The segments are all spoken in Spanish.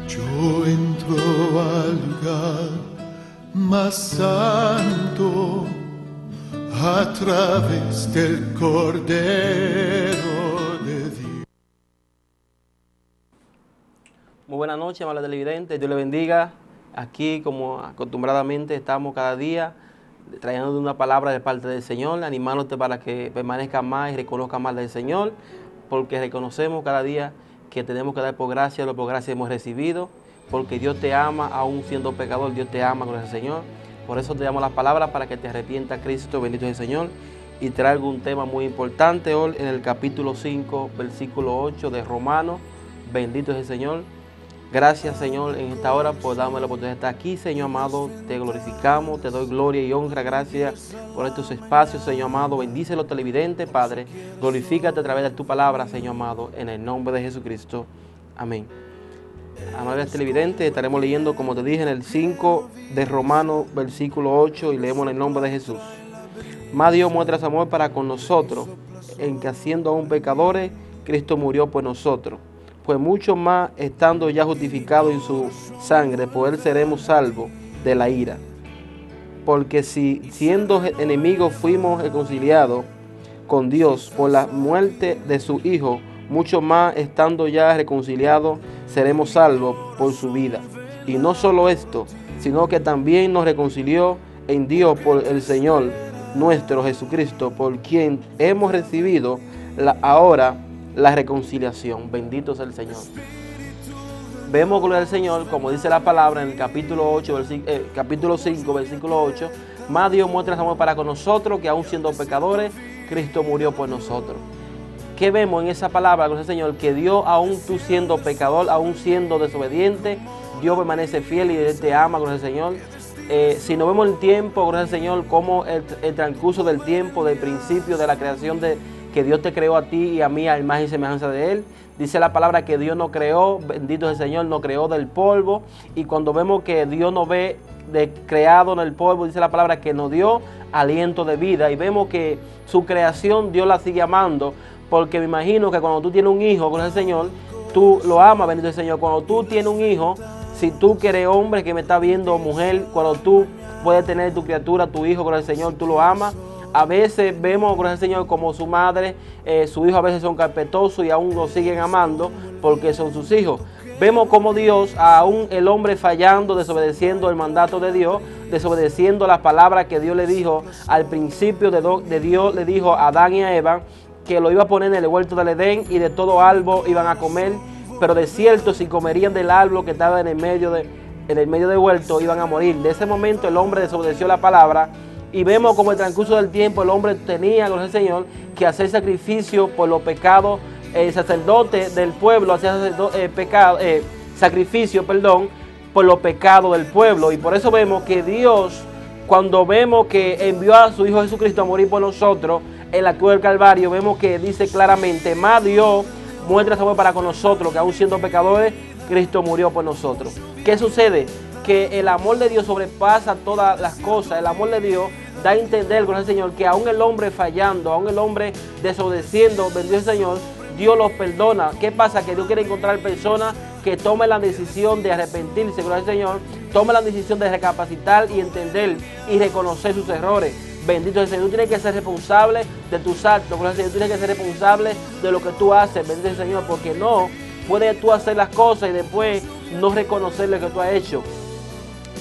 Yo entro al lugar más santo a través del Cordero de Dios. Muy buenas noches, amables televidentes. Dios les bendiga. Aquí, como acostumbradamente, estamos cada día trayendo una palabra de parte del Señor, animándote para que permanezca más y reconozca más del Señor, porque reconocemos cada día que tenemos que dar por gracia lo que por gracia hemos recibido, porque Dios te ama, aún siendo pecador, Dios te ama, gloria al Señor. Por eso te damos las palabras para que te arrepientas, Cristo, bendito es el Señor. Y traigo un tema muy importante hoy en el capítulo 5, versículo 8 de Romanos. Bendito es el Señor. Gracias, Señor, en esta hora por darme la oportunidad de estar aquí, Señor amado. Te glorificamos, te doy gloria y honra. Gracias por estos espacios, Señor amado. Bendice los televidentes, Padre. Glorifícate a través de tu palabra, Señor amado, en el nombre de Jesucristo. Amén. Amables televidentes, estaremos leyendo, como te dije, en el 5 de Romanos, versículo 8, y leemos en el nombre de Jesús. Más Dios muestra su amor para con nosotros, en que siendo aún pecadores, Cristo murió por nosotros. Pues mucho más, estando ya justificados en su sangre, por él seremos salvos de la ira. Porque si siendo enemigos fuimos reconciliados con Dios por la muerte de su Hijo, mucho más, estando ya reconciliados, seremos salvos por su vida. Y no solo esto, sino que también nos reconcilió en Dios por el Señor nuestro Jesucristo, por quien hemos recibido ahora la reconciliación. Bendito sea el Señor. Vemos, gloria al Señor, como dice la palabra en el capítulo 5, versículo 8, más Dios muestra su amor para con nosotros, que aún siendo pecadores, Cristo murió por nosotros. ¿Qué vemos en esa palabra, gloria al Señor? Que Dios, aún tú siendo pecador, aún siendo desobediente, Dios permanece fiel y Él te ama, gloria al Señor. Si no vemos el tiempo, gloria al Señor, como el transcurso del tiempo, del principio de la creación que Dios te creó a ti y a mí a imagen y semejanza de Él. Dice la palabra que Dios nos creó, bendito es el Señor, nos creó del polvo. Y cuando vemos que Dios nos ve creado en el polvo, dice la palabra que nos dio aliento de vida. Y vemos que su creación Dios la sigue amando, porque me imagino que cuando tú tienes un hijo, gloria al Señor, tú lo amas, bendito es el Señor. Cuando tú tienes un hijo, si tú que eres hombre que me está viendo, mujer, cuando tú puedes tener tu criatura, tu hijo, gloria al Señor, tú lo amas. A veces vemos, gloria al Señor, como su madre, su hijo a veces son carpetosos y aún lo siguen amando porque son sus hijos. Vemos como Dios, aún el hombre fallando, desobedeciendo el mandato de Dios, desobedeciendo las palabras que Dios le dijo al principio de Dios, le dijo a Adán y a Eva, que lo iba a poner en el huerto del Edén y de todo árbol iban a comer, pero de cierto si comerían del árbol que estaba en el medio del huerto iban a morir. De ese momento el hombre desobedeció la palabra y vemos como el transcurso del tiempo el hombre tenía, gloria al Señor, que hacer sacrificio por los pecados. El sacerdote del pueblo hacía sacrificio por los pecados del pueblo, y por eso vemos que Dios, cuando vemos que envió a su Hijo Jesucristo a morir por nosotros en la cruz del Calvario, vemos que dice claramente, más Dios muestra su amor para con nosotros, que aún siendo pecadores, Cristo murió por nosotros. ¿Qué sucede? Que el amor de Dios sobrepasa todas las cosas. El amor de Dios da a entender, gloria al Señor, que aún el hombre fallando, aún el hombre desobedeciendo, bendito el Señor, Dios los perdona. ¿Qué pasa? Que Dios quiere encontrar personas que tomen la decisión de arrepentirse, gloria al Señor, tomen la decisión de recapacitar y entender y reconocer sus errores. Bendito es el Señor. Tú tienes que ser responsable de tus actos, gloria al Señor. Tú tienes que ser responsable de lo que tú haces, bendito es el Señor, porque no puedes tú hacer las cosas y después no reconocer lo que tú has hecho.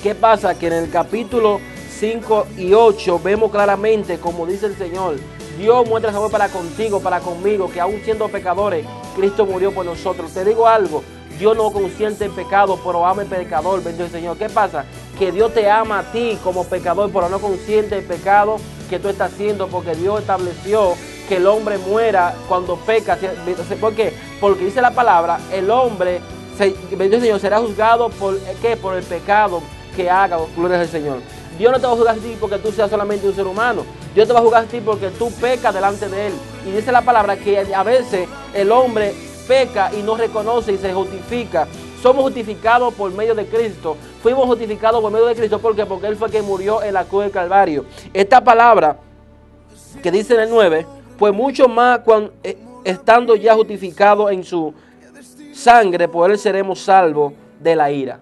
¿Qué pasa? Que en el capítulo 5 y 8 vemos claramente, como dice el Señor, Dios muestra su amor para contigo, para conmigo, que aún siendo pecadores, Cristo murió por nosotros. Te digo algo, Dios no consiente el pecado, pero ama el pecador, bendito el Señor. ¿Qué pasa? Que Dios te ama a ti como pecador, pero no consiente el pecado que tú estás haciendo, porque Dios estableció que el hombre muera cuando peca. ¿Por qué? Porque dice la palabra, el hombre, bendito el Señor, será juzgado por ¿qué? Por el pecado que haga, gloria al Señor. Dios no te va a juzgar a ti porque tú seas solamente un ser humano. Dios te va a juzgar a ti porque tú pecas delante de Él. Y dice la palabra que a veces el hombre peca y no reconoce y se justifica. Somos justificados por medio de Cristo. Fuimos justificados por medio de Cristo. ¿Por qué? Porque Él fue quien murió en la cruz del Calvario. Esta palabra que dice en el 9, pues mucho más estando ya justificados en su sangre, por Él seremos salvos de la ira.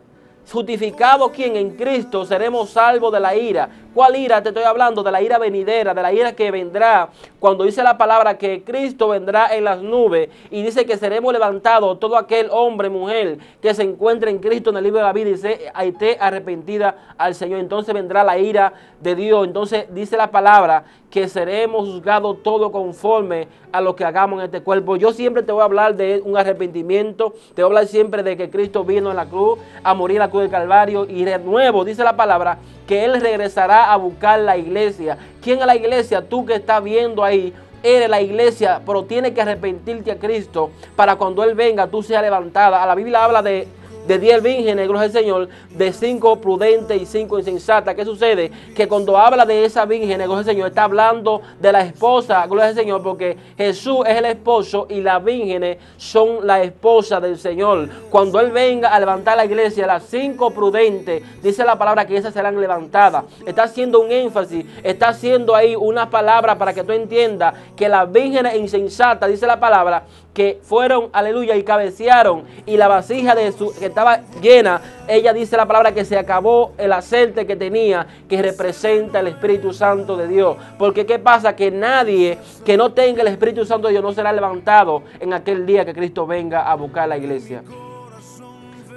Justificado quien en Cristo seremos salvos de la ira. ¿Cuál ira? Te estoy hablando de la ira venidera, de la ira que vendrá cuando dice la palabra que Cristo vendrá en las nubes y dice que seremos levantados todo aquel hombre, mujer que se encuentre en Cristo en el libro de la vida y esté arrepentida al Señor. Entonces vendrá la ira de Dios. Entonces dice la palabra que seremos juzgados todo conforme a lo que hagamos en este cuerpo. Yo siempre te voy a hablar de un arrepentimiento, te voy a hablar siempre de que Cristo vino en la cruz a morir en la cruz del Calvario y de nuevo dice la palabra que Él regresará a buscar la iglesia. ¿Quién es la iglesia? Tú que estás viendo ahí, eres la iglesia, pero tienes que arrepentirte a Cristo para cuando Él venga tú seas levantada. A la Biblia habla de 10 vírgenes, gloria al Señor, de 5 prudentes y 5 insensatas. ¿Qué sucede? Que cuando habla de esa virgen, gloria al Señor, está hablando de la esposa, gloria al Señor, porque Jesús es el esposo y las vírgenes son la esposa del Señor. Cuando Él venga a levantar la iglesia, las 5 prudentes, dice la palabra que esas serán levantadas. Está haciendo un énfasis, está haciendo ahí una palabra para que tú entiendas que las vírgenes insensatas, dice la palabra, que fueron, aleluya, y cabecearon, y la vasija que estaba llena, ella dice la palabra que se acabó el aceite que tenía, que representa el Espíritu Santo de Dios. Porque ¿qué pasa? Que nadie que no tenga el Espíritu Santo de Dios no será levantado en aquel día que Cristo venga a buscar la iglesia.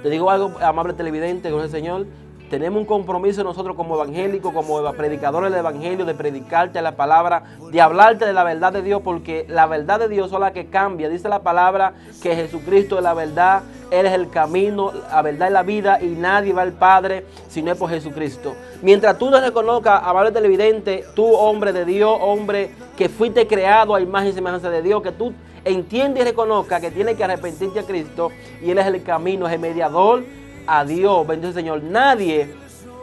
Te digo algo, amable televidente, gloria al Señor. Tenemos un compromiso nosotros como evangélicos, como predicadores del evangelio, de predicarte la palabra, de hablarte de la verdad de Dios, porque la verdad de Dios es la que cambia. Dice la palabra que Jesucristo es la verdad, Él es el camino, la verdad y la vida, y nadie va al Padre si no es por Jesucristo. Mientras tú no reconozcas, amable televidente, tú hombre de Dios, hombre que fuiste creado a imagen y semejanza de Dios, que tú entiendes y reconozcas que tienes que arrepentirte a Cristo, y Él es el camino, es el mediador a Dios, bendito el Señor. Nadie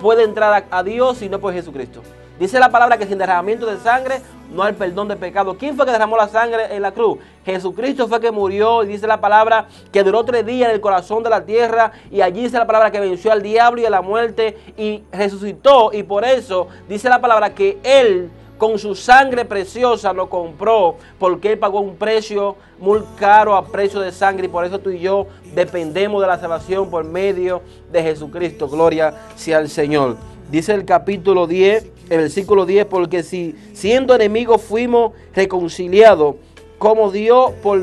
puede entrar a Dios si no por Jesucristo. Dice la palabra que sin derramamiento de sangre no hay perdón de pecado. ¿Quién fue que derramó la sangre en la cruz? Jesucristo fue que murió, y dice la palabra que duró 3 días en el corazón de la tierra, y allí dice la palabra que venció al diablo y a la muerte y resucitó, y por eso dice la palabra que Él con su sangre preciosa lo compró, porque Él pagó un precio muy caro a precio de sangre, y por eso tú y yo dependemos de la salvación por medio de Jesucristo. Gloria sea al Señor. Dice el capítulo 10, el versículo 10, porque si siendo enemigos fuimos reconciliados con Dios por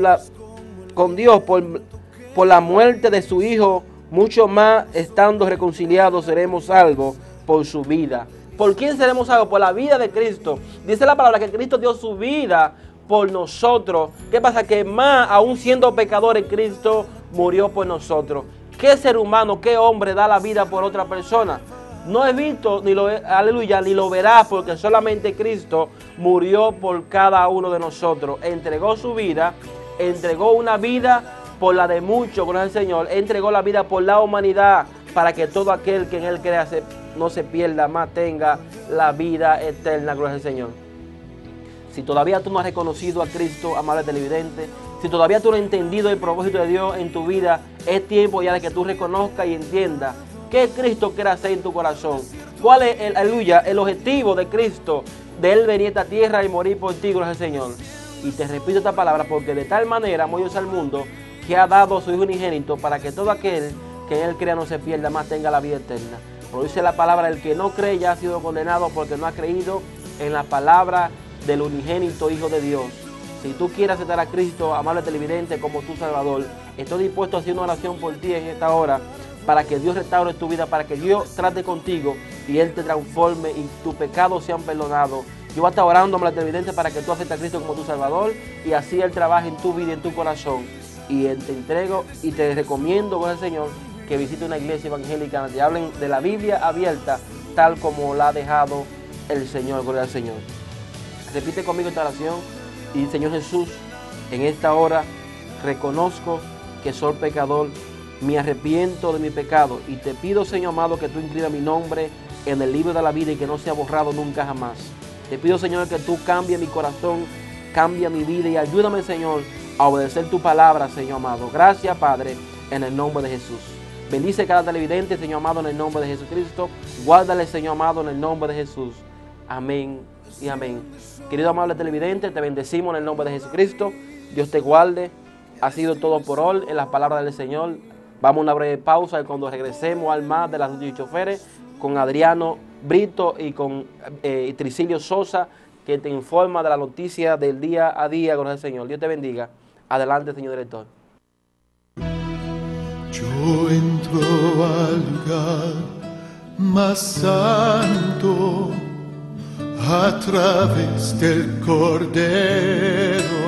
la muerte de su Hijo, mucho más estando reconciliados seremos salvos por su vida. ¿Por quién seremos salvos? Por la vida de Cristo. Dice la palabra que Cristo dio su vida por nosotros. ¿Qué pasa? Que más aún siendo pecadores, Cristo murió por nosotros. ¿Qué ser humano, qué hombre da la vida por otra persona? No he visto, aleluya, ni lo verás, porque solamente Cristo murió por cada uno de nosotros. Entregó su vida, entregó una vida por la de muchos, con el Señor. Entregó la vida por la humanidad, para que todo aquel que en Él crea no se pierda, más tenga la vida eterna, gloria al Señor. Si todavía tú no has reconocido a Cristo, amable televidente, si todavía tú no has entendido el propósito de Dios en tu vida, es tiempo ya de que tú reconozcas y entiendas qué Cristo quiere hacer en tu corazón. ¿Cuál es el objetivo de Cristo, de Él venir a esta tierra y morir por ti, gloria al Señor? Y te repito esta palabra, porque de tal manera amó Dios al mundo, que ha dado a su Hijo unigénito, para que todo aquel que en Él crea no se pierda, más tenga la vida eterna. Pero dice la palabra, el que no cree ya ha sido condenado, porque no ha creído en la palabra del unigénito Hijo de Dios. Si tú quieres aceptar a Cristo, amable televidente, como tu Salvador, estoy dispuesto a hacer una oración por ti en esta hora, para que Dios restaure tu vida, para que Dios trate contigo y Él te transforme y tus pecados sean perdonados. Yo voy a estar orando, amable televidente, para que tú aceptes a Cristo como tu Salvador, y así Él trabaje en tu vida y en tu corazón. Y te entrego y te recomiendo, con el Señor, que visite una iglesia evangélica donde hablen de la Biblia abierta, tal como la ha dejado el Señor. Gloria al Señor. Repite conmigo esta oración. Y Señor Jesús, en esta hora reconozco que soy pecador, me arrepiento de mi pecado, y te pido, Señor amado, que tú inscribas mi nombre en el libro de la vida y que no sea borrado nunca jamás. Te pido, Señor, que tú cambies mi corazón, cambia mi vida, y ayúdame, Señor, a obedecer tu palabra, Señor amado. Gracias, Padre, en el nombre de Jesús. Bendice cada televidente, Señor amado, en el nombre de Jesucristo. Guárdale, Señor amado, en el nombre de Jesús. Amén y amén. Querido amable televidente, te bendecimos en el nombre de Jesucristo. Dios te guarde. Ha sido todo por hoy en las palabras del Señor. Vamos a una breve pausa y cuando regresemos al más de las noticias y choferes con Adriano Brito y con Tricilio Sosa, que te informa de la noticia del día a día con el Señor. Dios te bendiga. Adelante, señor director. Yo entro al lugar más santo a través del Cordero.